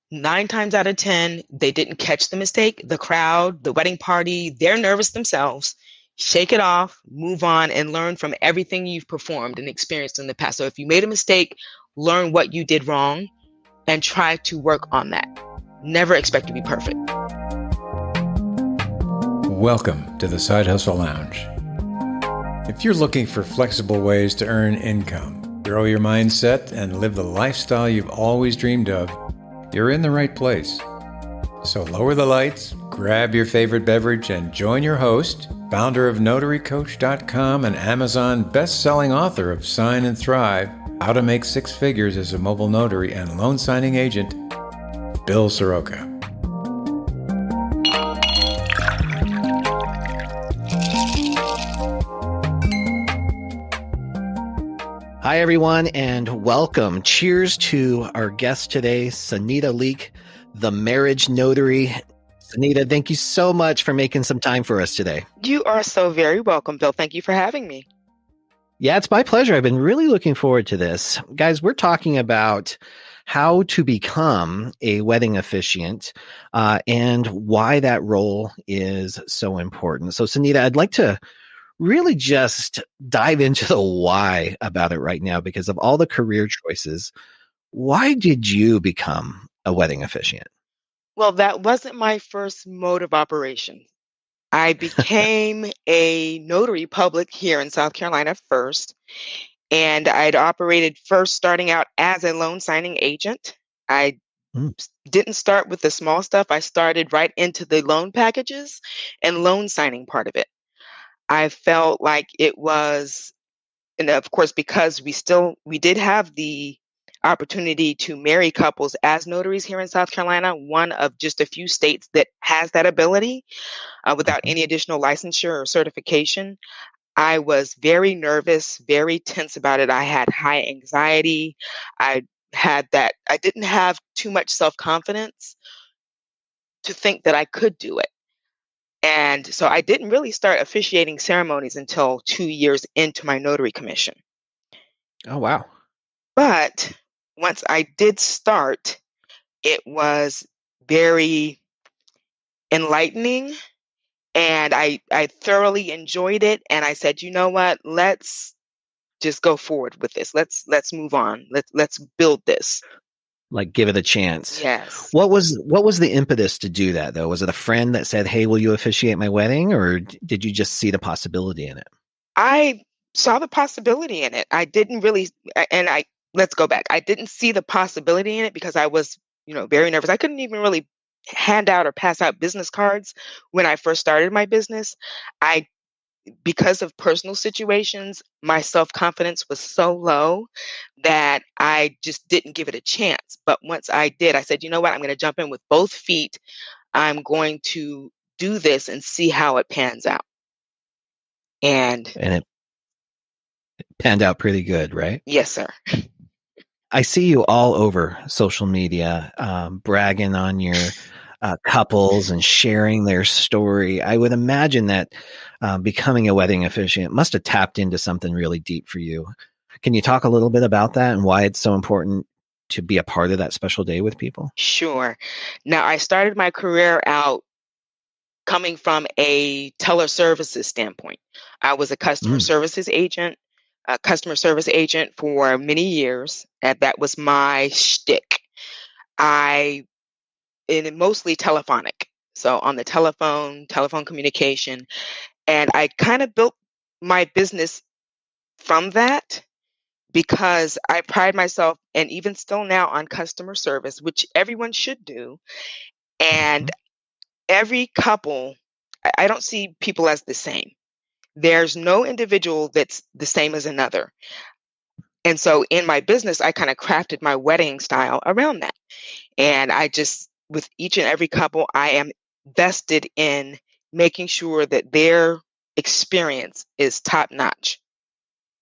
Nine times out of 10, they didn't catch the mistake. The crowd, the wedding party, they're nervous themselves. Shake it off, move on, and learn from everything you've performed and experienced in the past. So if you made a mistake, learn what you did wrong and try to work on that. Never expect to be perfect. Welcome to the Side Hustle Lounge. If you're looking for flexible ways to earn income, grow your mindset, and live the lifestyle you've always dreamed of, you're in the right place. So lower the lights, grab your favorite beverage, and join your host, founder of NotaryCoach.com and Amazon best-selling author of Sign and Thrive, How to Make Six Figures as a Mobile Notary and Loan Signing Agent, Bill Soroka. Hi, everyone, and welcome. Cheers to our guest today, Sonita Leek, the marriage notary. Sonita, thank you so much for making some time for us today. You are so very welcome, Bill. Thank you for having me. Yeah, it's my pleasure. I've been really looking forward to this. Guys, we're talking about how to become a wedding officiant and why that role is so important. So, Sonita, I'd like to really just dive into the why about it right now, because of all the career choices. Why did you become a wedding officiant? Well, that wasn't my first mode of operation. I became a notary public here in South Carolina first, and I'd operated first starting out as a loan signing agent. I Mm. didn't start with the small stuff. I started right into the loan packages and loan signing part of it. I felt like it was, and of course, because we did have the opportunity to marry couples as notaries here in South Carolina, one of just a few states that has that ability without Mhm. any additional licensure or certification. I was very nervous, very tense about it. I had high anxiety. I didn't have too much self-confidence to think that I could do it. And so I didn't really start officiating ceremonies until 2 years into my notary commission. Oh, wow. But once I did start, it was very enlightening and I thoroughly enjoyed it. And I said, you know what? Let's just go forward with this. Let's move on. Let's build this. Like, give it a chance. Yes. What was the impetus to do that, though? Was it a friend that said, "Hey, will you officiate my wedding?" Or did you just see the possibility in it? I saw the possibility in it. I didn't really, and I, let's go back. I didn't see the possibility in it because I was, very nervous. I couldn't even really hand out or pass out business cards when I first started my business. I, because of personal situations, my self-confidence was so low that I just didn't give it a chance. But once I did, I said, you know what? I'm going to jump in with both feet. I'm going to do this and see how it pans out. And And it panned out pretty good, right? yes, sir. I see you all over social media, bragging on your couples and sharing their story. I would imagine that becoming a wedding officiant must have tapped into something really deep for you. Can you talk a little bit about that and why it's so important to be a part of that special day with people? Sure. Now, I started my career out coming from a teller services standpoint. I was a Mm. customer service agent for many years, and that was my shtick. I and mostly telephonic. So on the telephone communication, and I kind of built my business from that because I pride myself, and even still now, on customer service, which everyone should do. And Mhm. every couple, I don't see people as the same. There's no individual that's the same as another. And so in my business, I kind of crafted my wedding style around that. And I just, with each and every couple, I am vested in making sure that their experience is top notch,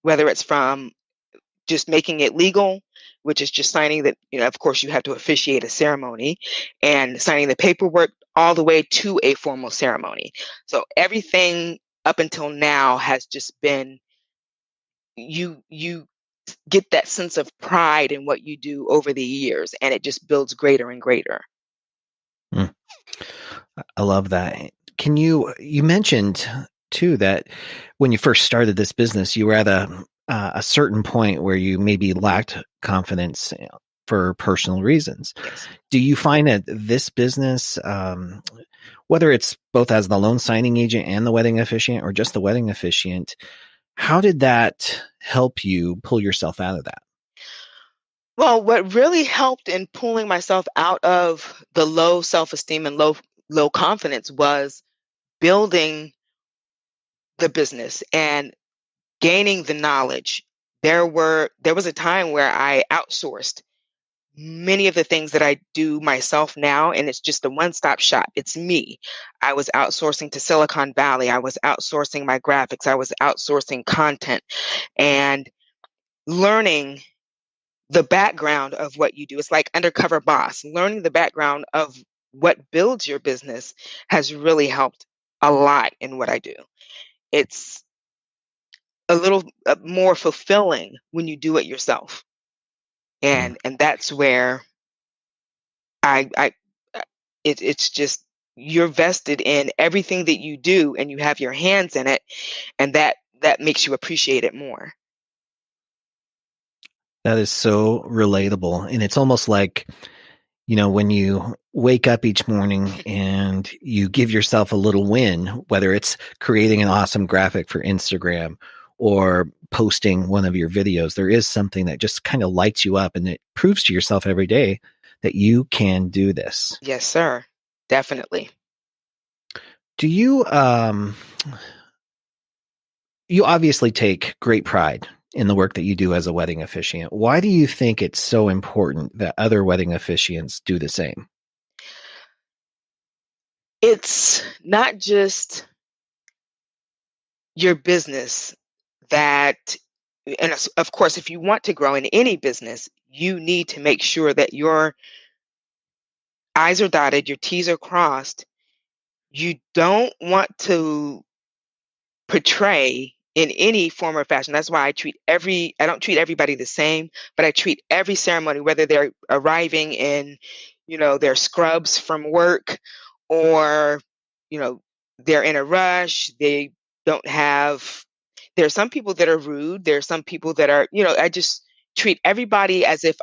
whether it's from just making it legal, which is just signing that, of course, you have to officiate a ceremony and signing the paperwork all the way to a formal ceremony. So everything up until now has just been you get that sense of pride in what you do over the years, and it just builds greater and greater. Mm. I love that. You mentioned too that when you first started this business, you were at a certain point where you maybe lacked confidence for personal reasons. Yes. Do you find that this business, whether it's both as the loan signing agent and the wedding officiant or just the wedding officiant, how did that help you pull yourself out of that? Well, what really helped in pulling myself out of the low self-esteem and low confidence was building the business and gaining the knowledge. There was a time where I outsourced many of the things that I do myself now, and it's just a one-stop shop. It's me. I was outsourcing to Silicon Valley. I was outsourcing my graphics. I was outsourcing content and learning the background of what you do. It's like undercover boss. Learning the background of what builds your business has really helped a lot in what I do. It's a little more fulfilling when you do it yourself. Mm. And that's where I it's just you're vested in everything that you do and you have your hands in it, and that makes you appreciate it more. That is so relatable. And it's almost like, when you wake up each morning and you give yourself a little win, whether it's creating an awesome graphic for Instagram or posting one of your videos, there is something that just kind of lights you up and it proves to yourself every day that you can do this. Yes, sir. Definitely. Do you obviously take great pride in the work that you do as a wedding officiant. Why do you think it's so important that other wedding officiants do the same? It's not just your business that, and of course, if you want to grow in any business, you need to make sure that your I's are dotted, your T's are crossed. You don't want to portray in any form or fashion. That's why I don't treat everybody the same, but I treat every ceremony, whether they're arriving in, their scrubs from work, or, you know, they're in a rush, they don't have, there are some people that are rude. There are some people that are, I just treat everybody as if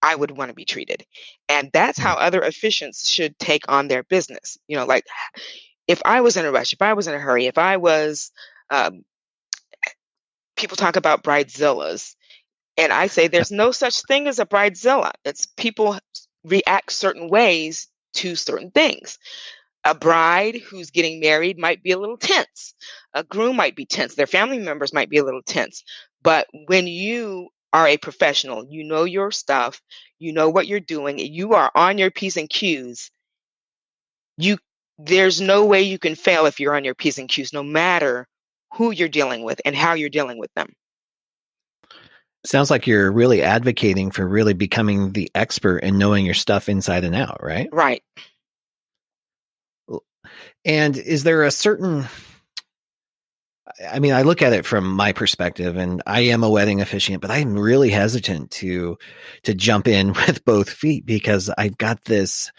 I would want to be treated. And that's how Mm. other officiants should take on their business. Like if I was in a rush, if I was in a hurry, if I was, um, people talk about bridezillas, and I say there's no such thing as a bridezilla. It's people react certain ways to certain things. A bride who's getting married might be a little tense. A groom might be tense. Their family members might be a little tense. But when you are a professional, you know your stuff, you know what you're doing, you are on your P's and Q's. You There's no way you can fail if you're on your P's and Q's, no matter who you're dealing with and how you're dealing with them. Sounds like you're really advocating for really becoming the expert and knowing your stuff inside and out, right? Right. And is there a certain, I mean, I look at it from my perspective and I am a wedding officiant, but I'm really hesitant to jump in with both feet because I've got this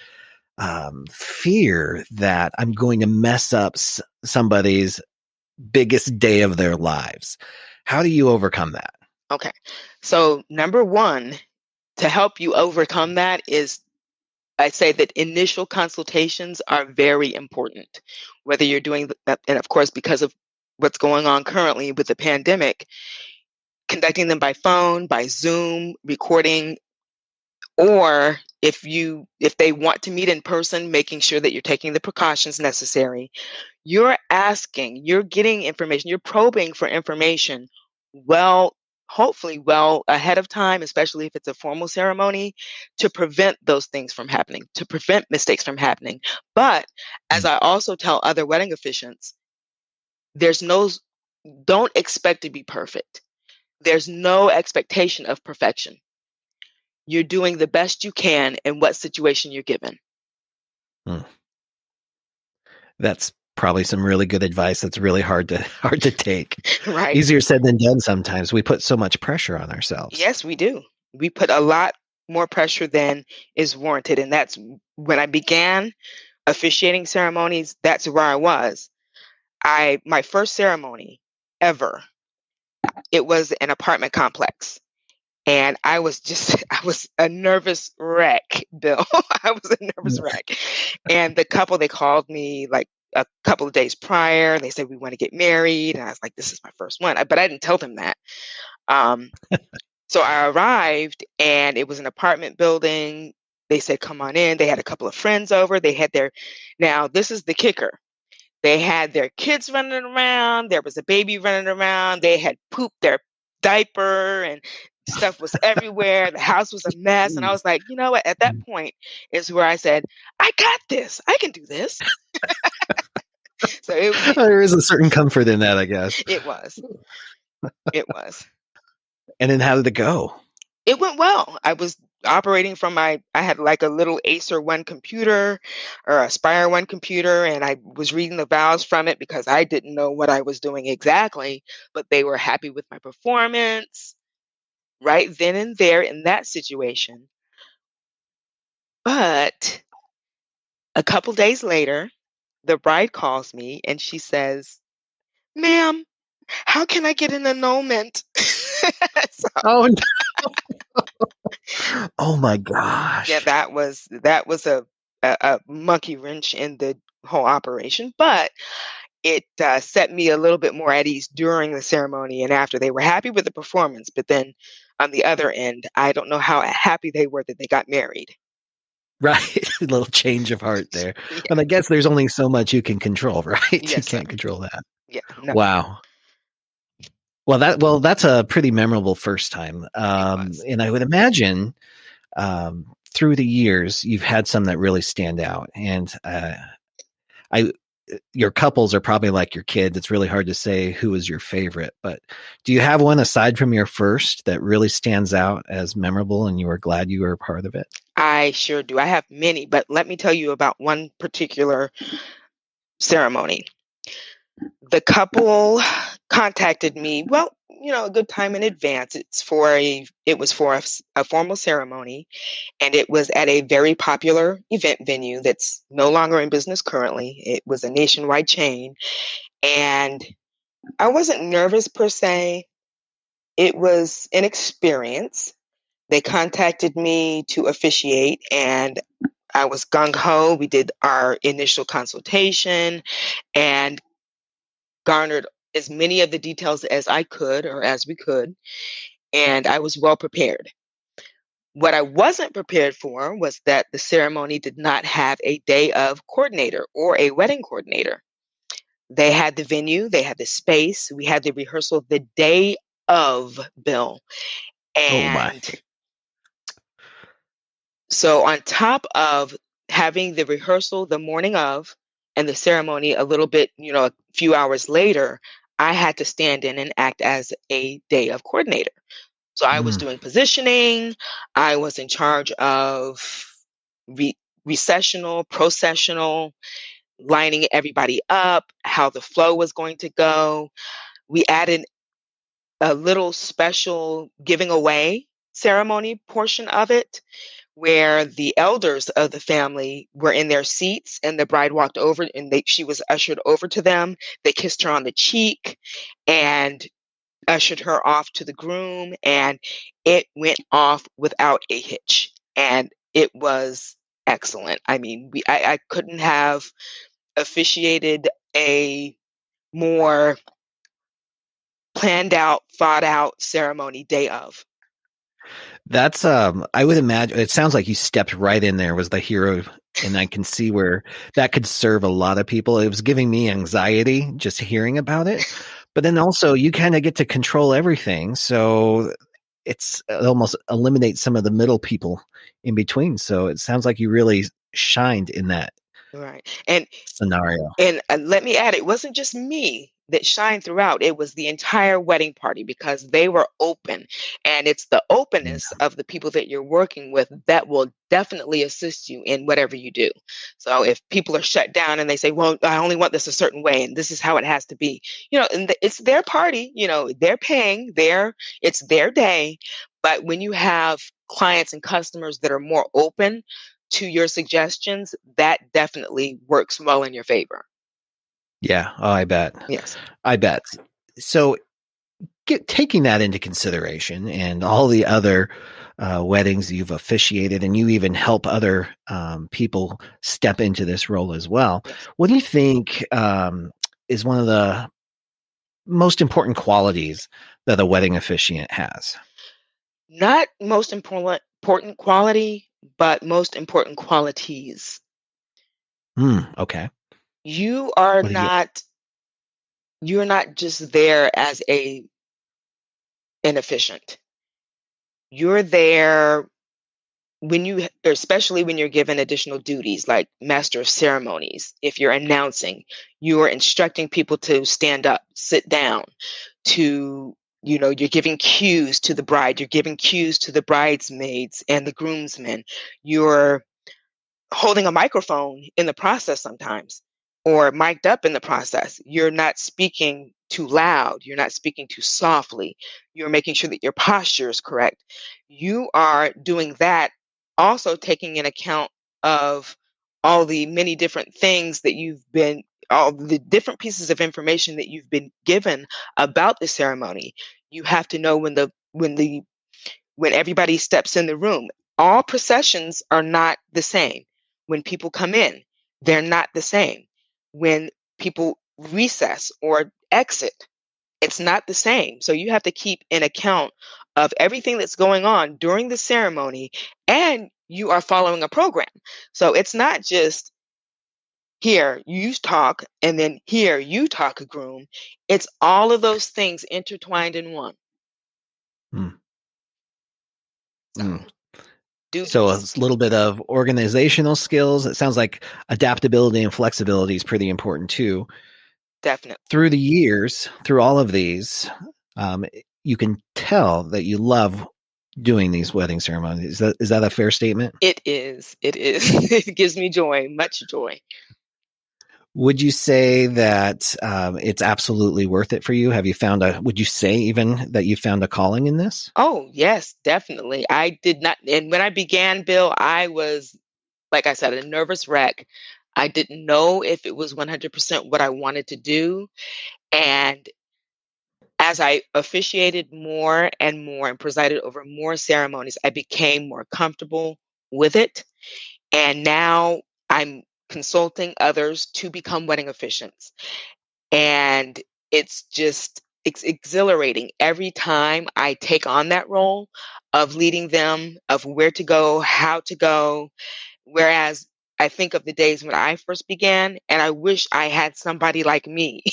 fear that I'm going to mess up somebody's biggest day of their lives. How do you overcome that? Okay. So, number one, to help you overcome that is I say that initial consultations are very important, whether you're doing that, and of course, because of what's going on currently with the pandemic, conducting them by phone, by Zoom, recording, or if they want to meet in person, making sure that you're taking the precautions necessary. You're getting information, you're probing for information well, hopefully well ahead of time, especially if it's a formal ceremony, to prevent those things from happening, to prevent mistakes from happening. But as I also tell other wedding officiants, there's no, don't expect to be perfect. There's no expectation of perfection. You're doing the best you can in what situation you're given. Hmm. That's probably some really good advice that's really hard to take. Right. Easier said than done sometimes. We put so much pressure on ourselves. Yes, we do. We put a lot more pressure than is warranted. And that's when I began officiating ceremonies, that's where I was. My first ceremony ever, it was an apartment complex. And I was a nervous wreck, Bill. I was a nervous wreck. And the couple, they called me like a couple of days prior. They said, we want to get married. And I was like, this is my first one. But I didn't tell them that. So I arrived and it was an apartment building. They said, come on in. They had a couple of friends over. Now this is the kicker. They had their kids running around. There was a baby running around. They had pooped their diaper and stuff was everywhere. The house was a mess. And I was like, you know what? At that point is where I said, I got this. I can do this. So there is a certain comfort in that, I guess. It was. And then how did it go? It went well. I was operating from I had like a little Acer One computer or a Spire One computer, and I was reading the vows from it because I didn't know what I was doing exactly, but they were happy with my performance right then and there in that situation. But a couple days later, the bride calls me and she says, ma'am, how can I get an annulment? Oh, no. Oh my gosh. Yeah, that was a monkey wrench in the whole operation, but it set me a little bit more at ease during the ceremony and after. They were happy with the performance, but then on the other end, I don't know how happy they were that they got married. Right. A little change of heart there. Yeah. And I guess there's only so much you can control, right? Yes, you can't control that. Yeah. No. Wow. Well, that's a pretty memorable first time. And I would imagine through the years, you've had some that really stand out. And your couples are probably like your kids. It's really hard to say who is your favorite, but do you have one aside from your first that really stands out as memorable and you were glad you were a part of it? I sure do. I have many, but let me tell you about one particular ceremony. The couple contacted me, well, a good time in advance. It was for a formal ceremony, and it was at a very popular event venue that's no longer in business currently. It was a nationwide chain, and I wasn't nervous per se. It was an experience. They contacted me to officiate, and I was gung-ho. We did our initial consultation and garnered as many of the details as I could or as we could, and I was well prepared. What I wasn't prepared for was that the ceremony did not have a day of coordinator or a wedding coordinator. They had the venue, they had the space, we had the rehearsal the day of, Bill. And so on top of having the rehearsal the morning of and the ceremony a little bit, a few hours later, I had to stand in and act as a day of coordinator. So I was doing positioning. I was in charge of recessional, processional, lining everybody up, how the flow was going to go. We added a little special giving away ceremony portion of it, where the elders of the family were in their seats and the bride walked over and she was ushered over to them. They kissed her on the cheek and ushered her off to the groom, and it went off without a hitch. And it was excellent. I mean, I couldn't have officiated a more planned out, thought out ceremony day of. That's I would imagine it sounds like you stepped right in there, was the hero, and I can see where that could serve a lot of people. It was giving me anxiety just hearing about it. But then also you kind of get to control everything. So it almost eliminates some of the middle people in between. So it sounds like you really shined in that right and scenario. And let me add, it wasn't just me that shined throughout. It was the entire wedding party because they were open. And it's the openness of the people that you're working with that will definitely assist you in whatever you do. So if people are shut down and they say, well, I only want this a certain way and this is how it has to be, and it's their party, they're paying it's their day. But when you have clients and customers that are more open to your suggestions, that definitely works well in your favor. Yeah. Oh, I bet. Yes. I bet. So taking that into consideration and all the other weddings you've officiated, and you even help other people step into this role as well. Yes. What do you think is one of the most important qualities that a wedding officiant has? Not most important quality, but most important qualities. Okay. You are What do you? you're not just there as an officiant. You're there especially when you're given additional duties like master of ceremonies. If you're announcing, you are instructing people to stand up, sit down, you're giving cues to the bride, you're giving cues to the bridesmaids and the groomsmen. You're holding a microphone in the process sometimes, or mic'd up in the process. You're not speaking too loud. You're not speaking too softly. You're making sure that your posture is correct. You are doing that, also taking in account of all the many different things that all the different pieces of information that you've been given about the ceremony. You have to know when everybody steps in the room. All processions are not the same. When people come in, they're not the same. When people recess or exit, it's not the same. So you have to keep an account of everything that's going on during the ceremony, and you are following a program. So it's not just here you talk and then here you talk a groom. It's all of those things intertwined in one. Hmm. So, So a duties. little bit of organizational skills. It sounds like adaptability and flexibility is pretty important too. Definitely. Through the years, through all of these, you can tell that you love doing these wedding ceremonies. Is that a fair statement? It is. It is. It gives me joy, much joy. Would you say that it's absolutely worth it for you? Would you say even that you found a calling in this? Oh, yes, definitely. I did not. And when I began, Bill, I was, like I said, a nervous wreck. I didn't know if it was 100% what I wanted to do. And as I officiated more and more and presided over more ceremonies, I became more comfortable with it. And now I'm consulting others to become wedding officiants. And it's exhilarating every time I take on that role of leading them, of where to go, how to go. Whereas I think of the days when I first began, and I wish I had somebody like me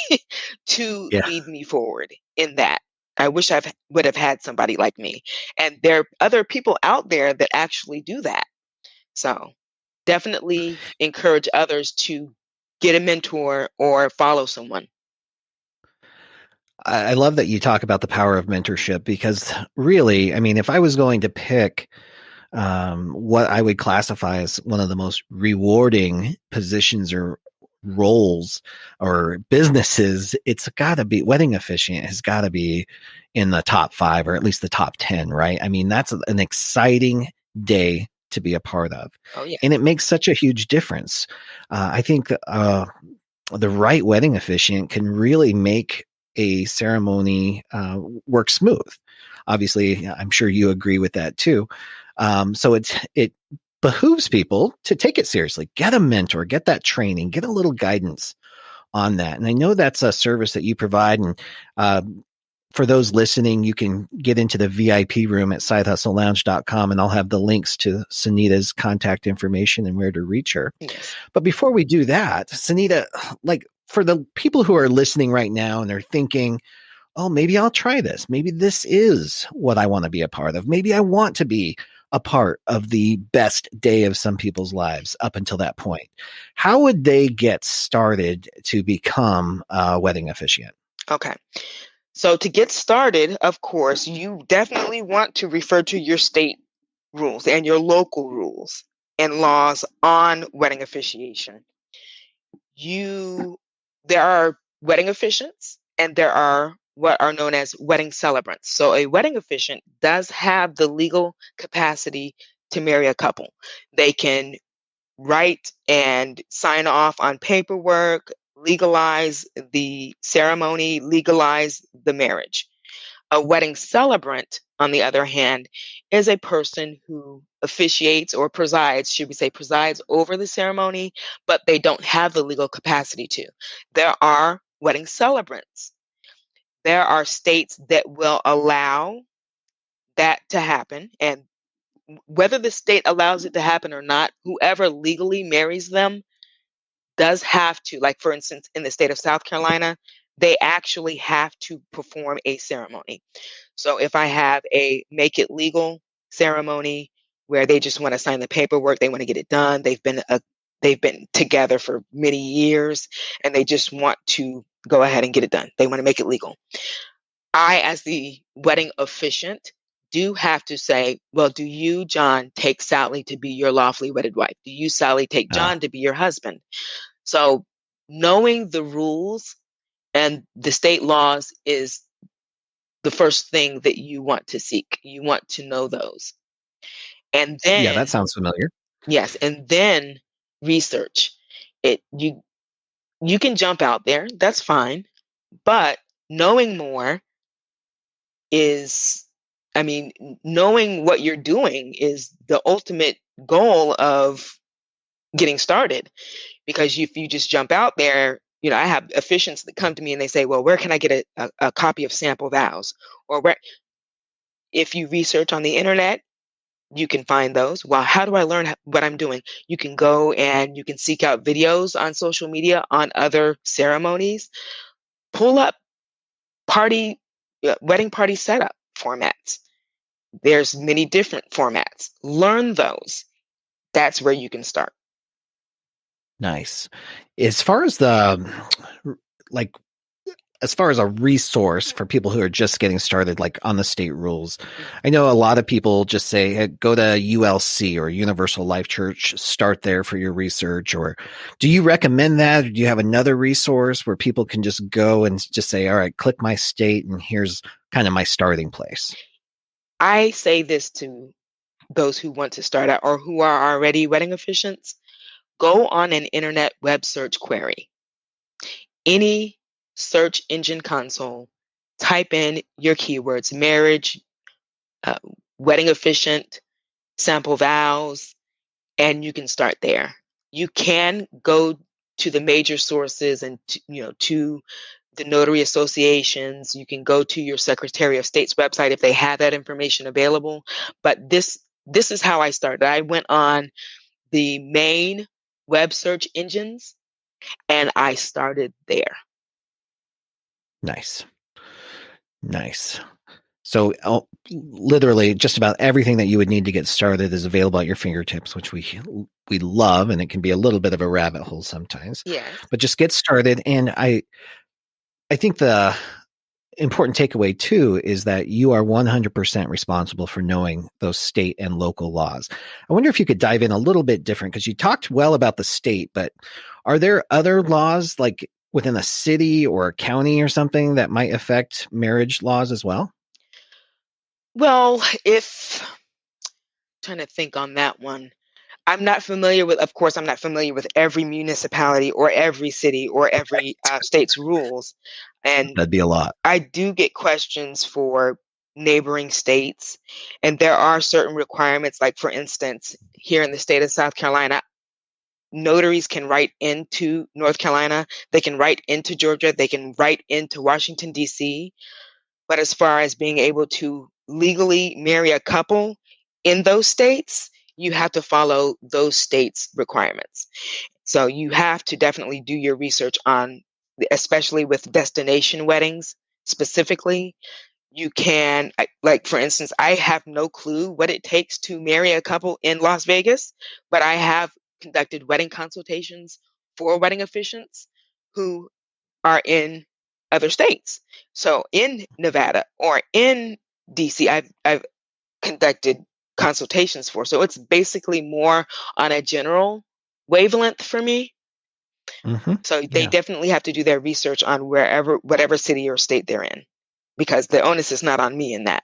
to Yeah. lead me forward in that. I wish I would have had somebody like me. And there are other people out there that actually do that. So definitely encourage others to get a mentor or follow someone. I love that you talk about the power of mentorship because really, I mean, if I was going to pick what I would classify as one of the most rewarding positions or roles or businesses, it's got to be wedding officiant has got to be in the top 5 or at least the top 10, right? I mean, that's an exciting day to be a part of. Oh, yeah. And it makes such a huge difference. I think the right wedding officiant can really make a ceremony work smooth. Obviously, I'm sure you agree with that too. So it behooves people to take it seriously, get a mentor, get that training, get a little guidance on that. And I know that's a service that you provide. And for those listening, you can get into the VIP room at sidehustlelounge.com, and I'll have the links to Sonita's contact information and where to reach her. Yes. But before we do that, Sonita, like for the people who are listening right now and they're thinking, oh, maybe I'll try this. Maybe this is what I want to be a part of. Maybe I want to be a part of the best day of some people's lives up until that point. How would they get started to become a wedding officiant? Okay. So to get started, of course, you definitely want to refer to your state rules and your local rules and laws on wedding officiation. There are wedding officiants and there are what are known as wedding celebrants. So a wedding officiant does have the legal capacity to marry a couple. They can write and sign off on paperwork, legalize the ceremony, legalize the marriage. A wedding celebrant, on the other hand, is a person who officiates or presides, should we say, presides over the ceremony, but they don't have the legal capacity to. There are wedding celebrants. There are states that will allow that to happen. And whether the state allows it to happen or not, whoever legally marries them does have to, like for instance, in the state of South Carolina, they actually have to perform a ceremony. So if I have a make it legal ceremony where they just want to sign the paperwork, they want to get it done. They've been together for many years and they just want to go ahead and get it done. They want to make it legal. I, as the wedding officiant, do have to say, well, do you, John, take Sally to be your lawfully wedded wife? Do you, Sally, take John to be your husband? So knowing the rules and the state laws is the first thing that you want to seek. You want to know those. And Yeah, that then, sounds familiar. yes, and then research. You can jump out there, that's fine, but knowing more is I mean, knowing what you're doing is the ultimate goal of getting started. Because if you just jump out there, I have officiants that come to me and they say, well, where can I get a copy of sample vows? Or where, if you research on the internet, you can find those. Well, how do I learn what I'm doing? You can go and you can seek out videos on social media on other ceremonies. Pull up wedding party setup formats. There's many different formats. Learn those. That's where you can start. Nice. As far as like as far as a resource for people who are just getting started, like on the state rules, I know a lot of people just say, hey, go to ULC or Universal Life Church, start there for your research. Or do you recommend that? Or do you have another resource where people can just go and just say, all right, click my state and here's kind of my starting place? I say this to those who want to start out or who are already wedding officiants. Go on an internet web search query. Any search engine console, type in your keywords, marriage, uh, wedding officiant, sample vows, and you can start there. You can go to the major sources and to the notary associations. You can go to your Secretary of State's website if they have that information available. But this is how I started. I went on the main web search engines and I started there. Nice. Nice. So literally just about everything that you would need to get started is available at your fingertips, which we love, and it can be a little bit of a rabbit hole sometimes. Yeah. But just get started. And I think the important takeaway too is that you are 100% responsible for knowing those state and local laws. I wonder if you could dive in a little bit different, because you talked well about the state, but are there other laws like within a city or a county or something that might affect marriage laws as well? Well, if trying to think on that one. Of course, I'm not familiar with every municipality or every city or every state's rules. And That'd be a lot. I do get questions for neighboring states. And there are certain requirements, like for instance, here in the state of South Carolina, notaries can write into North Carolina, they can write into Georgia, they can write into Washington, D.C. But as far as being able to legally marry a couple in those states, you have to follow those states' requirements. So you have to definitely do your research on, especially with destination weddings specifically. You can, like for instance, I have no clue what it takes to marry a couple in Las Vegas, but I have conducted wedding consultations for wedding officiants who are in other states. So in Nevada or in DC, I've conducted consultations for. So it's basically more on a general wavelength for me. So they Yeah. definitely have to do their research on whatever city or state they're in, because the onus is not on me in that.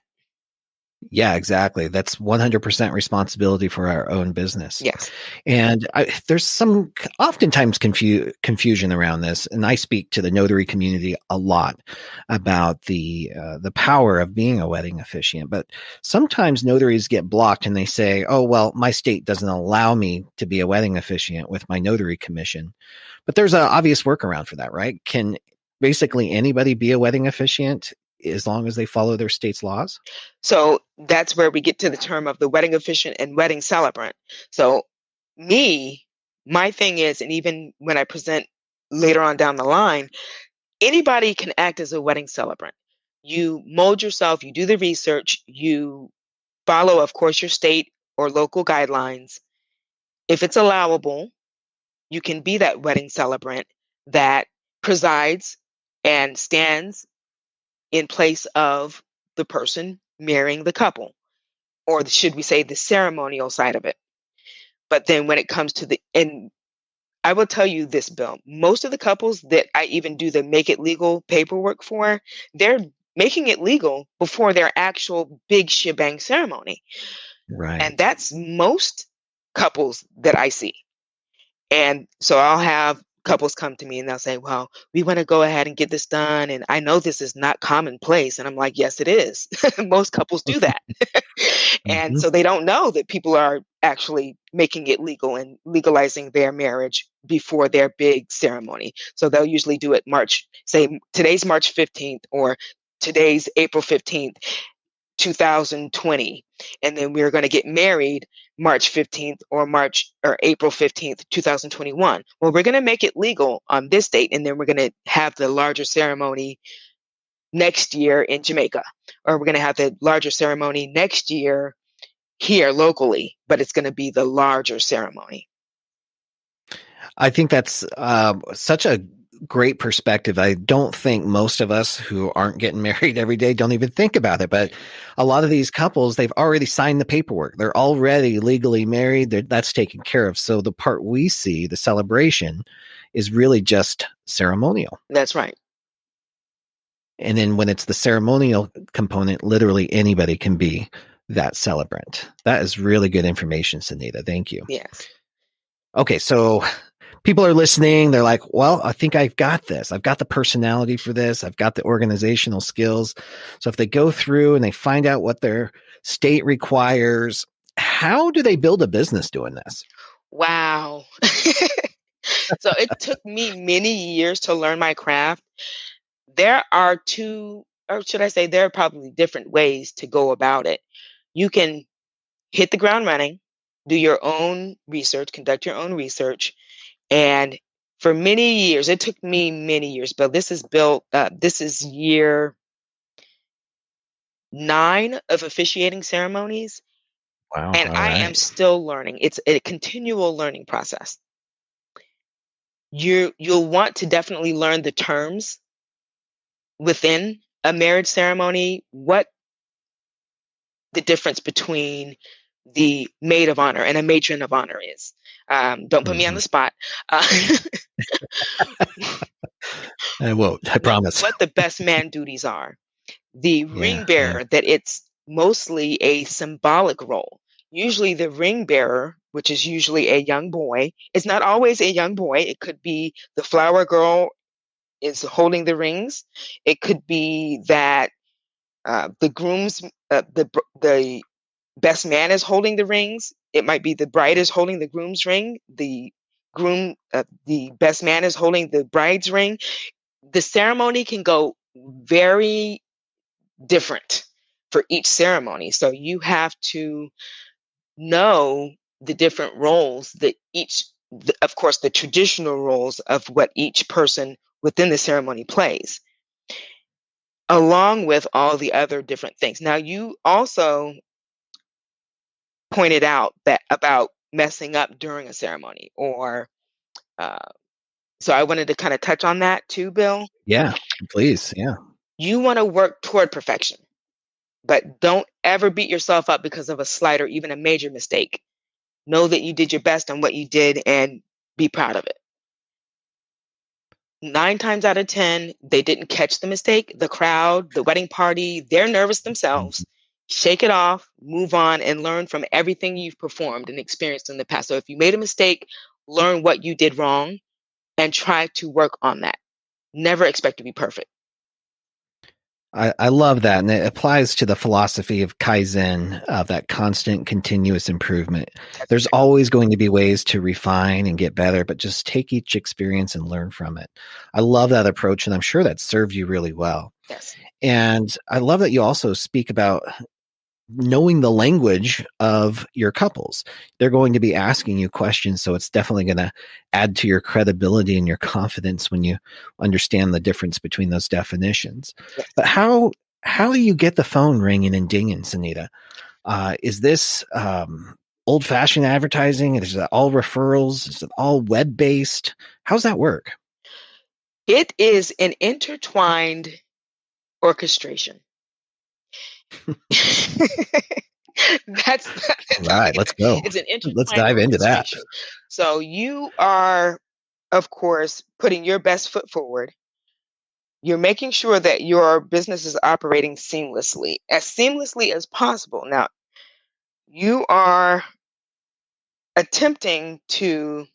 Yeah, exactly. That's 100% responsibility for our own business. Yes. And there's some oftentimes confusion around this. And I speak to the notary community a lot about the power of being a wedding officiant. But sometimes notaries get blocked and they say, oh, well, my state doesn't allow me to be a wedding officiant with my notary commission. But there's an obvious workaround for that, right? Can basically anybody be a wedding officiant as long as they follow their state's laws? So that's where we get to the term of the wedding officiant and wedding celebrant. So my thing is, and even when I present later on down the line, anybody can act as a wedding celebrant. You mold yourself, you do the research, you follow, of course, your state or local guidelines. If it's allowable, you can be that wedding celebrant that presides and stands in place of the person marrying the couple, or should we say the ceremonial side of it. But then when it comes to and I will tell you this, Bill, most of the couples that I even do the make it legal paperwork for, they're making it legal before their actual big shebang ceremony. And Right. that's most couples that I see. And so I'll have couples come to me and they'll say, well, we want to go ahead and get this done. And I know this is not commonplace. And I'm like, yes, it is. Most couples do that. And Mhm. so they don't know that people are actually making it legal and legalizing their marriage before their big ceremony. So they'll usually do it say today's March 15th or today's April 15th. 2020, and then we're going to get married March 15th or April 15th, 2021. Well, we're going to make it legal on this date, and then we're going to have the larger ceremony next year in Jamaica, or we're going to have the larger ceremony next year here locally, but it's going to be the larger ceremony. I think that's such a great perspective. I don't think most of us who aren't getting married every day don't even think about it. But a lot of these couples, they've already signed the paperwork. They're already legally married. That's taken care of. So the part we see, the celebration, is really just ceremonial. That's right. And then when it's the ceremonial component, literally anybody can be that celebrant. That is really good information, Sonita. Thank you. Yes. Okay, so people are listening. They're like, well, I think I've got this. I've got the personality for this. I've got the organizational skills. So if they go through and they find out what their state requires, how do they build a business doing this? Wow. So it took me many years to learn my craft. There are two, or should I say, there are probably different ways to go about it. You can hit the ground running, do your own research, conduct your own research. And for many years, it took me many years, but this is year 9 of officiating ceremonies. Wow. And All I am right. still learning. It's a continual learning process. You'll want to definitely learn the terms within a marriage ceremony, what the difference between the maid of honor and a matron of honor is. Don't put me on Mm-hmm. the spot. I won't. I promise. What the best man duties are. The Yeah. ring Yeah. bearer, that it's mostly a symbolic role. Usually the ring bearer, which is usually a young boy, it's not always a young boy. It could be the flower girl is holding the rings. It could be that the groom's the best man is holding the rings. It might be the bride is holding the groom's ring. The best man is holding the bride's ring. The ceremony can go very different for each ceremony. So you have to know the different roles that of course, the traditional roles of what each person within the ceremony plays, along with all the other different things. Now, you also pointed out that about messing up during a ceremony or uh, So I wanted to kind of touch on that too, Bill. Yeah, please. Yeah. You want to work toward perfection, but don't ever beat yourself up because of a slight or even a major mistake. Know that you did your best on what you did and be proud of it. 9 times out of 10, they didn't catch the mistake. The crowd, the wedding party, they're nervous themselves. Shake it off, move on, and learn from everything you've performed and experienced in the past. So if you made a mistake, learn what you did wrong and try to work on that. Never expect to be perfect. I love that. And it applies to the philosophy of Kaizen, of that constant continuous improvement. There's always going to be ways to refine and get better, but just take each experience and learn from it. I love that approach, and I'm sure that served you really well. Yes. And I love that you also speak about knowing the language of your couples. They're going to be asking you questions, so it's definitely going to add to your credibility and your confidence when you understand the difference between those definitions. Yes. But how do you get the phone ringing and dinging, Sonita? Is this old-fashioned advertising? Is it all referrals? Is it all web-based? How's that work? It is an intertwined orchestration. That's right. Let's go. It's an intertwined Let's dive into that. So you are, of course, putting your best foot forward. You're making sure that your business is operating seamlessly as possible. Now, you are attempting to,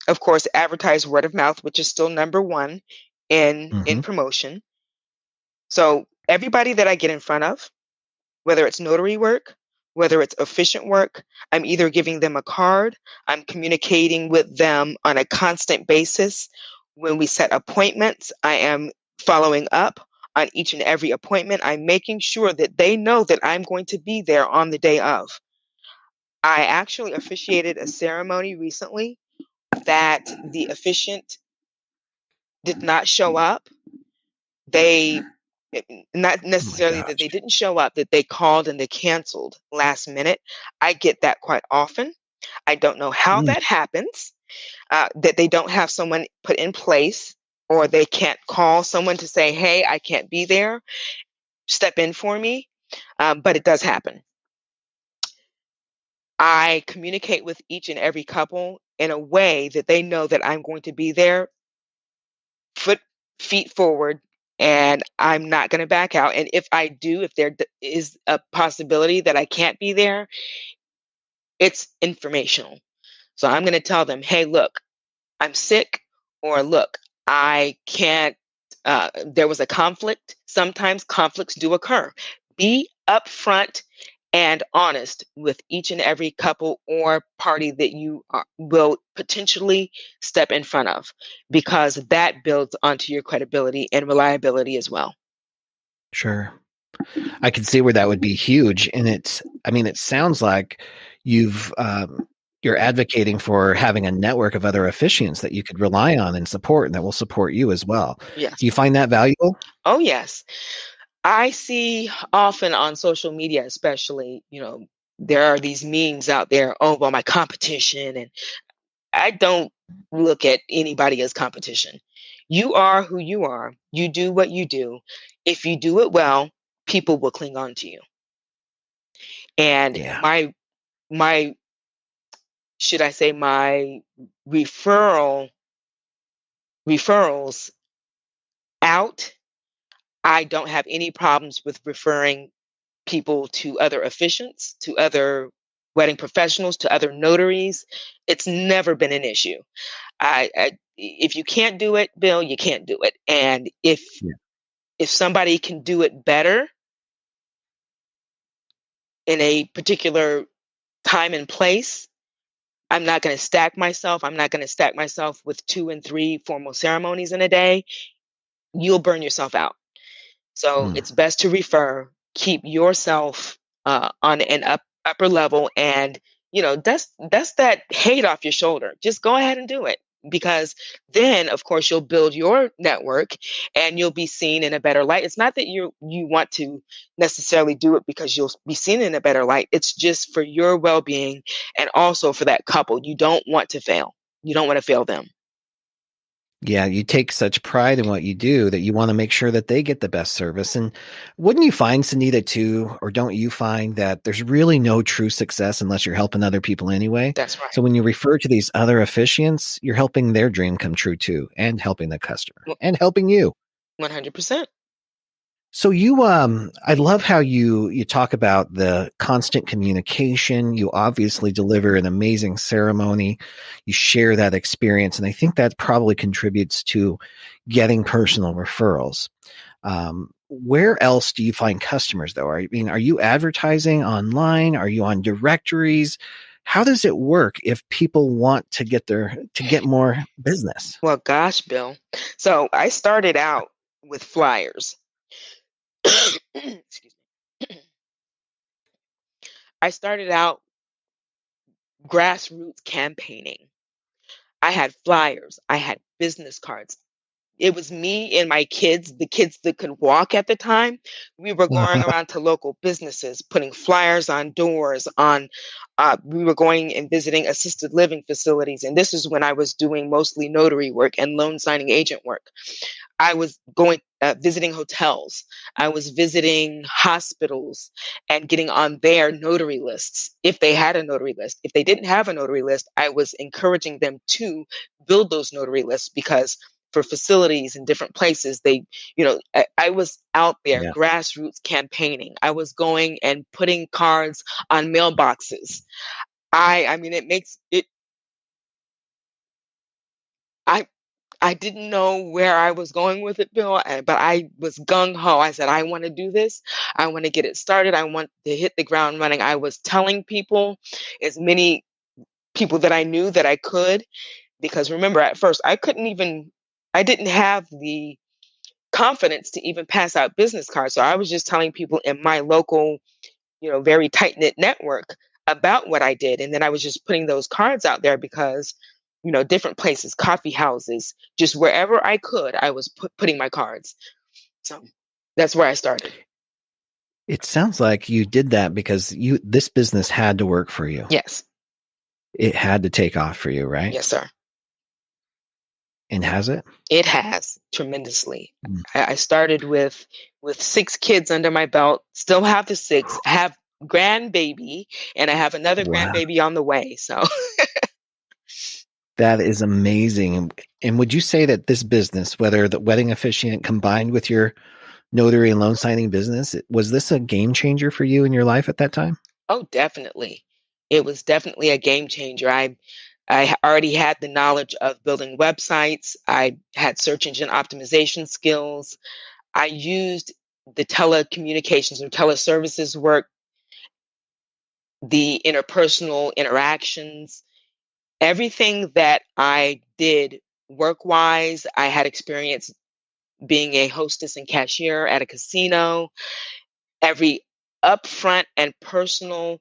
of course, advertise word of mouth, which is still number one in promotion. So everybody that I get in front of, whether it's notary work, whether it's Officiant work, I'm either giving them a card, I'm communicating with them on a constant basis. When we set appointments, I am following up on each and every appointment. I'm making sure that they know that I'm going to be there on the day of. I actually officiated a ceremony recently that the officiant did not show up. They not necessarily that they didn't show up, that they called and they canceled last minute. I get that quite often. I don't know how that happens, that they don't have someone put in place, or they can't call someone to say, hey, I can't be there, step in for me. But it does happen. I communicate with each and every couple in a way that they know that I'm going to be there, feet forward, and I'm not going to back out. And if I do, if there is a possibility that I can't be there, it's informational. So I'm going to tell them, hey, look, I'm sick, or look, I can't, there was a conflict. Sometimes conflicts do occur. Be upfront and honest with each and every couple or party that you will potentially step in front of, because that builds onto your credibility and reliability as well. Sure. I can see where that would be huge. And it sounds like you're advocating for having a network of other officiants that you could rely on and support, and that will support you as well. Yes. Do you find that valuable? Oh, yes. I see often on social media, especially, there are these memes out there. Oh, well, my competition. And I don't look at anybody as competition. You are who you are. You do what you do. If you do it well, people will cling on to you. And my should I say, my referrals out, I don't have any problems with referring people to other officiants, to other wedding professionals, to other notaries. It's never been an issue. If you can't do it, Bill, you can't do it. And if somebody can do it better in a particular time and place, I'm not going to stack myself. I'm not going to stack myself with 2 and 3 formal ceremonies in a day. You'll burn yourself out. So it's best to refer, keep yourself on an upper level, and dust that hate off your shoulder. Just go ahead and do it, because then, of course, you'll build your network and you'll be seen in a better light. It's not that you want to necessarily do it because you'll be seen in a better light. It's just for your well-being and also for that couple. You don't want to fail. You don't want to fail them. Yeah, you take such pride in what you do that you want to make sure that they get the best service. And wouldn't you find, Sonita, too, or don't you find that there's really no true success unless you're helping other people anyway? That's right. So when you refer to these other officiants, you're helping their dream come true too, and helping the customer Well, and helping you. 100%. So I love how you talk about the constant communication. You obviously deliver an amazing ceremony. You share that experience, and I think that probably contributes to getting personal referrals. Where else do you find customers though? Are you advertising online? Are you on directories? How does it work if people want to get more business? Well, gosh, Bill. So I started out with flyers. Excuse me. I started out grassroots campaigning. I had flyers, I had business cards. It was me and my kids, the kids that could walk at the time. We were going around to local businesses, putting flyers on doors, we were going and visiting assisted living facilities. And this is when I was doing mostly notary work and loan signing agent work. I was going visiting hotels. I was visiting hospitals and getting on their notary lists if they had a notary list. If they didn't have a notary list, I was encouraging them to build those notary lists because for facilities in different places, I was out there Yeah. grassroots campaigning. I was going and putting cards on mailboxes. I mean, it makes it. I I didn't know where I was going with it, Bill, but I was gung ho. I said, I want to do this. I want to get it started. I want to hit the ground running. I was telling people, as many people that I knew that I could, because remember, at first, I didn't have the confidence to even pass out business cards. So I was just telling people in my local, very tight knit network about what I did. And then I was just putting those cards out there because, different places, coffee houses, just wherever I could, I was putting my cards. So that's where I started. It sounds like you did that because this business had to work for you. Yes. It had to take off for you, right? Yes, sir. And has it? It has tremendously. Mm. I started with 6 kids under my belt, still have the 6, have grandbaby, and I have another Wow. grandbaby on the way. So That is amazing. And would you say that this business, whether the wedding officiant combined with your notary and loan signing business, was this a game changer for you in your life at that time? oh, definitely. It was definitely a game changer. I already had the knowledge of building websites. I had search engine optimization skills. I used the telecommunications or teleservices work, the interpersonal interactions, everything that I did work wise. I had experience being a hostess and cashier at a casino. Every upfront and personal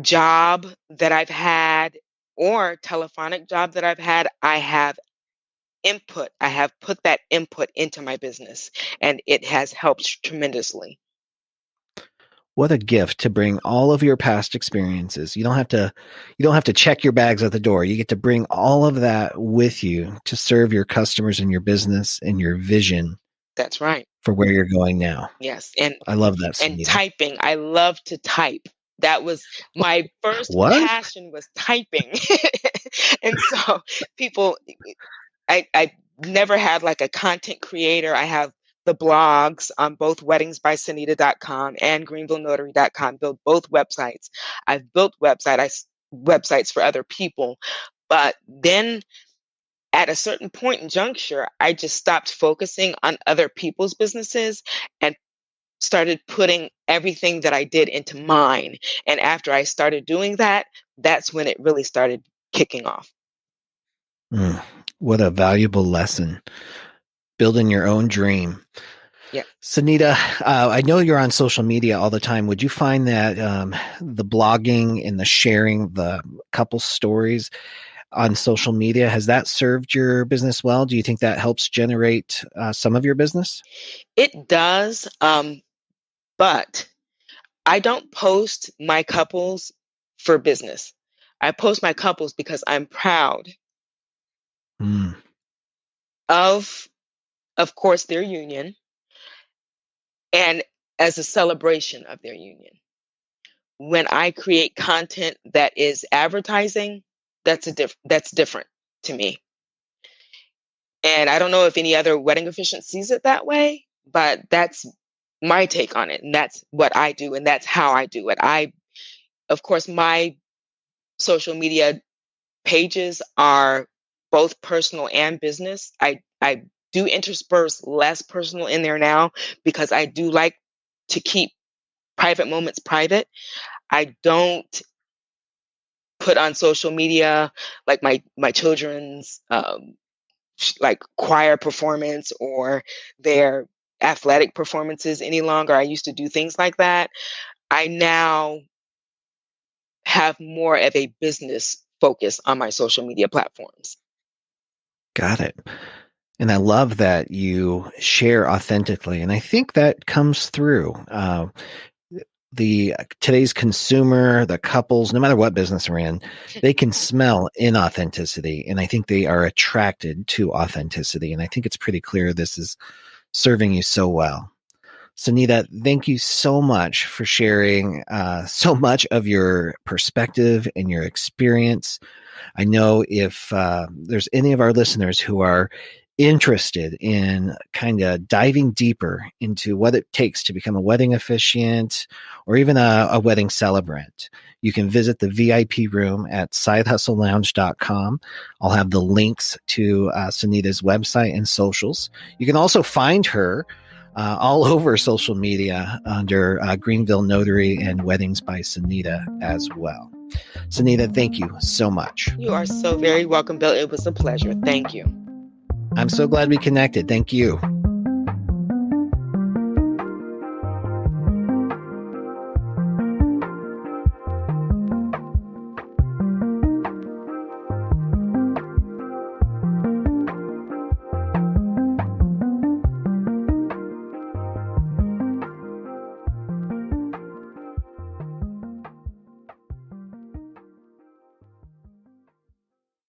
job that I've had or telephonic job that I've had, I have input. I have put that input into my business and it has helped tremendously. What a gift to bring all of your past experiences. You don't have to check your bags at the door. You get to bring all of that with you to serve your customers and your business and your vision That's right. for where you're going now. Yes. I love that, And Sonita. typing. I love to type. That was my first What? passion was typing. And so people I never had like a content creator. I have the blogs on both weddingsbysonita.com and greenvillenotary.com, built both websites. I've built websites for other people. But then at a certain point in juncture, I just stopped focusing on other people's businesses and started putting everything that I did into mine. And after I started doing that, that's when it really started kicking off. Mm, what a valuable lesson. Building your own dream. Yeah. Sonita, I know you're on social media all the time. Would you find that the blogging and the sharing the couple stories on social media, has that served your business well? Do you think that helps generate some of your business? It does. But I don't post my couples for business. I post my couples because I'm proud. Mm. of course, their union, and as a celebration of their union. When I create content that is advertising, that's different to me. And I don't know if any other wedding officiant sees it that way, but that's my take on it. And that's what I do. And that's how I do it. Of course, my social media pages are both personal and business. I do intersperse less personal in there now because I do like to keep private moments private. I don't put on social media like my children's like choir performance or their athletic performances any longer. I used to do things like that. I now have more of a business focus on my social media platforms. Got it. And I love that you share authentically. And I think that comes through. Today's consumer, the couples, no matter what business we're in, they can smell inauthenticity. And I think they are attracted to authenticity. And I think it's pretty clear this is serving you so well. Sonita, thank you so much for sharing so much of your perspective and your experience. I know if there's any of our listeners who are interested in kind of diving deeper into what it takes to become a wedding officiant or even a wedding celebrant, you can visit the VIP room at sidehustlelounge.com. I'll have the links to Sonita's website and socials. You can also find her all over social media under Greenville Notary and Weddings by Sonita as well. Sonita, thank you so much. You are so very welcome, Bill. It was a pleasure. Thank you. I'm so glad we connected. Thank you.